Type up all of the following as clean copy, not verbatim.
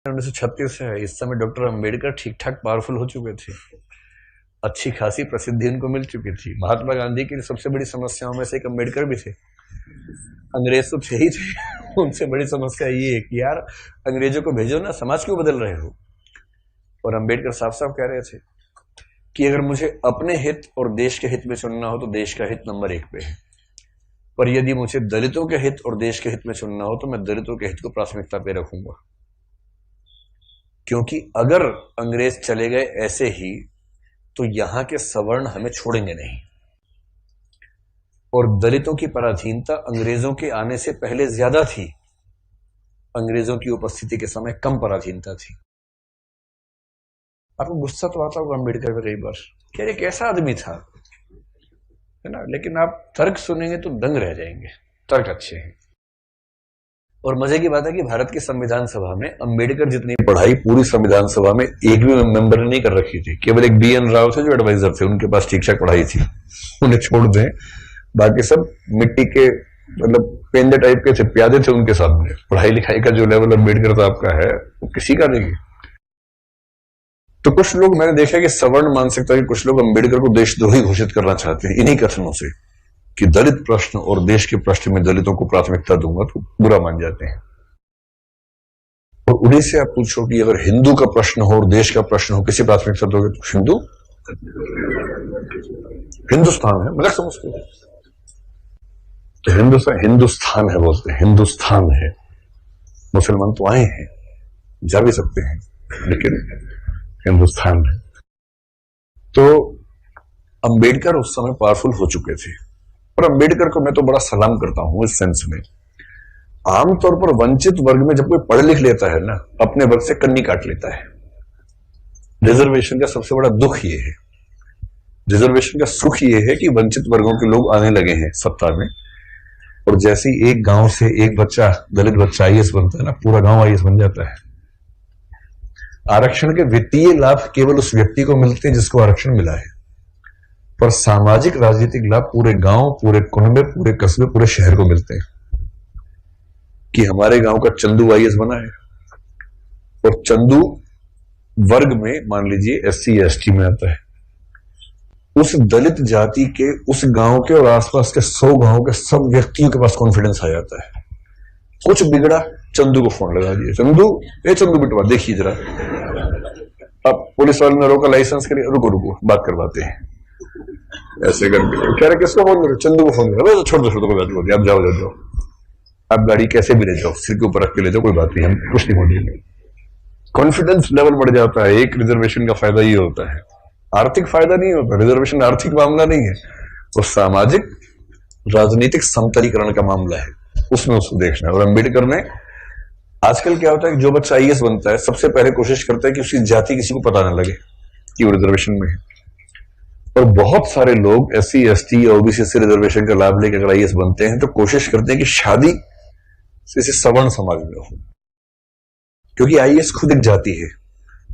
1936 है। इस समय डॉक्टर अंबेडकर ठीक ठाक पावरफुल हो चुके थे, अच्छी खासी प्रसिद्धि उनको मिल चुकी थी। महात्मा गांधी की सबसे बड़ी समस्याओं में से एक अंबेडकर भी थे। अंग्रेज तो थे ही थे उनसे बड़ी समस्या ये है कि यार अंग्रेजों को भेजो ना, समाज क्यों बदल रहे हो। और अंबेडकर साफ साफ कह रहे थे कि अगर मुझे अपने हित और देश के हित में चुनना हो तो देश का हित नंबर 1 पे है, पर यदि मुझे दलितों के हित और देश के हित में चुनना हो तो मैं दलितों के हित को प्राथमिकता पे रखूंगा। क्योंकि अगर अंग्रेज चले गए ऐसे ही तो यहां के सवर्ण हमें छोड़ेंगे नहीं, और दलितों की पराधीनता अंग्रेजों के आने से पहले ज्यादा थी, अंग्रेजों की उपस्थिति के समय कम पराधीनता थी। आपको गुस्सा तो आता होगा अंबेडकर पे कई बार, क्या ये कैसा आदमी था, है ना, लेकिन आप तर्क सुनेंगे तो दंग रह जाएंगे। तर्क अच्छे हैं। और मजे की बात है कि भारत की संविधान सभा में अंबेडकर जितनी पढ़ाई पूरी संविधान सभा में एक भी मेंबर ने नहीं कर रखी थी। केवल एक BN राव थे जो एडवाइजर थे, उनके पास ठीक ठाक पढ़ाई थी, उन्हें छोड़ दें, बाकी सब मिट्टी के मतलब पेंदे टाइप के थे, प्यादे थे उनके सामने। पढ़ाई लिखाई का जो लेवल अंबेडकर साहब का है वो किसी का नहीं है। तो कुछ लोग मैंने देखा कि सवर्ण मानसिकता के कुछ लोग अंबेडकर को देशद्रोही घोषित करना चाहते हैं इन्हीं कथनों से कि दलित प्रश्न और देश के प्रश्न में दलितों को प्राथमिकता दूंगा तो बुरा मान जाते हैं। और उन्हीं से आप पूछो कि अगर हिंदू का प्रश्न हो और देश का प्रश्न हो, किसी प्राथमिकता दोगे तो हिंदू, हिंदुस्तान है, मगर समझते हैं तो हिंदुस्तान है, बोलते हैं हिंदुस्तान है। मुसलमान तो आए हैं, जा भी सकते हैं, लेकिन हिंदुस्तान है। तो अंबेडकर उस समय पावरफुल हो चुके थे, और अंबेडकर को मैं तो बड़ा सलाम करता हूं इस सेंस में। आमतौर पर वंचित वर्ग में जब कोई पढ़ लिख लेता है ना, अपने वर्ग से कन्नी काट लेता है। रिजर्वेशन का सबसे बड़ा दुख ये है, रिजर्वेशन का सुख ये है कि वंचित वर्गों के लोग आने लगे हैं सत्ता में, और जैसे ही एक गांव से एक बच्चा, दलित बच्चा IAS बनता है ना, पूरा गांव IAS बन जाता है। आरक्षण के वित्तीय लाभ केवल उस व्यक्ति को मिलते हैं जिसको आरक्षण मिला है, पर सामाजिक राजनीतिक लाभ पूरे गांव, पूरे कुनबे, पूरे कस्बे, पूरे शहर को मिलते हैं। कि हमारे गांव का चंदू IAS बना है, और चंदू वर्ग में मान लीजिए SC ST में आता है। उस दलित जाति के उस गांव के और आसपास के 100 गांव के सब व्यक्तियों के पास कॉन्फिडेंस आ जाता है। कुछ बिगड़ा, चंदू को फोन लगा दिया, चंदू बिटवा देखिए जरा। अब पुलिस वाले ने रोका, लाइसेंस के लिए, रुको रुको बात करवाते हैं, ऐसे करके कह रहे किसको फोन करो, चंदू को फोन करो। तो छोड़ दो आप जाओ, आप गाड़ी कैसे भी ले जाओ, सिर के ऊपर रख के ले जाओ, कोई बात नहीं, हम कुछ नहीं बोलेंगे। कॉन्फिडेंस लेवल बढ़ जाता है। एक रिजर्वेशन का फायदा ये होता है, आर्थिक फायदा नहीं होता। रिजर्वेशन आर्थिक मामला नहीं है, वो सामाजिक राजनीतिक समतलीकरण का मामला है, उसमें उसको देखना है। और अंबेडकर ने, आजकल क्या होता है कि जो बच्चा IAS बनता है सबसे पहले कोशिश करता है कि उसकी जाति किसी को पता ना लगे कि वो रिजर्वेशन में है। और बहुत सारे लोग SC ST OBC से रिजर्वेशन का लाभ लेकर अगर IAS बनते हैं तो कोशिश करते हैं कि शादी किसी सवर्ण समाज में हो, क्योंकि IAS खुद एक जाति है,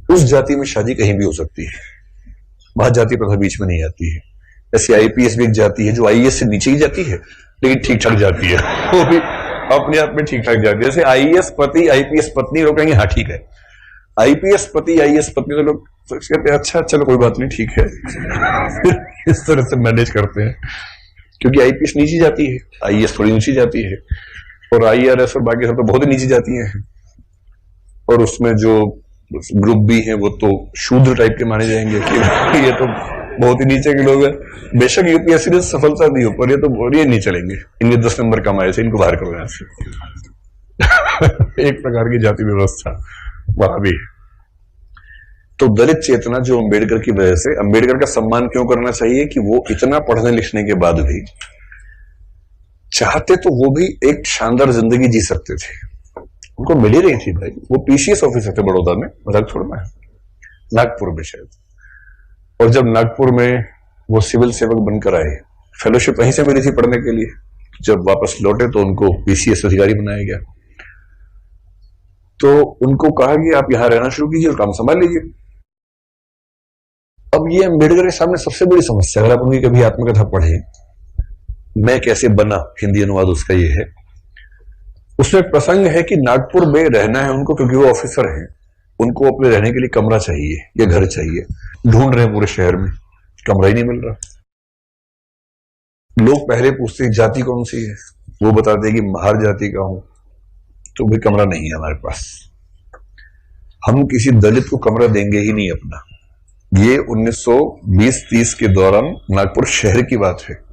उस जाति में शादी कहीं भी हो सकती है, वहां जाति प्रथा बीच में नहीं आती है। ऐसे IPS भी एक जाति है जो IAS से नीचे ही जाती है, लेकिन ठीक ठाक जाती है, वो भी अपने आप में ठीक ठाक जाती है। जैसे IAS पति IPS पत्नी, लोग कहेंगे हाँ ठीक है, IPS पति IAS पत्नी, तो लोग कहते हैं अच्छा चलो कोई बात नहीं ठीक है इस तरह से मैनेज करते हैं, क्योंकि IPS नीची जाती है, IAS थोड़ी ऊंची जाती है, और IRS और बाकी सब तो बहुत ही नीची जाती हैं। और उसमें जो ग्रुप भी हैं वो तो शूद्र टाइप के माने जाएंगे कि ये तो बहुत ही नीचे के लोग हैं। बेशक UPSC ने सफलता दी हो, पर ये तो ये नहीं चलेंगे, इनके 10 नंबर कम आए थे, इनको बाहर करो यहाँ से एक प्रकार की जाति व्यवस्था वहां भी। तो दलित चेतना जो अंबेडकर की वजह से, अंबेडकर का सम्मान क्यों करना चाहिए कि वो इतना पढ़ने लिखने के बाद भी चाहते तो वो भी एक शानदार जिंदगी जी सकते थे, उनको मिल ही रही थी भाई। वो PCS ऑफिसर थे बड़ौदा में, मजाक छोड़ना है, नागपुर में शायद। और जब नागपुर में वो सिविल सेवक बनकर आए, फेलोशिप वहीं से मिली थी पढ़ने के लिए, जब वापस लौटे तो उनको PCS अधिकारी बनाया गया। तो उनको कहा कि आप यहां रहना शुरू कीजिए और काम संभाल लीजिए। अब ये अंबेडकर के सामने सबसे बड़ी समस्या, अगर आप उनकी कभी आत्मकथा पढ़े, मैं कैसे बना, हिंदी अनुवाद उसका ये है। उसमें प्रसंग है कि नागपुर में रहना है उनको क्योंकि वो ऑफिसर हैं, उनको अपने रहने के लिए कमरा चाहिए या घर चाहिए, ढूंढ रहे हैं पूरे शहर में, कमरा ही नहीं मिल रहा। लोग पहले पूछते हैं जाति कौन सी है, वो बताते हैं कि महार जाति का हूं, तो भाई कमरा नहीं है हमारे पास। हम किसी दलित को कमरा देंगे ही नहीं अपना। ये 1920-30 के दौरान नागपुर शहर की बात है।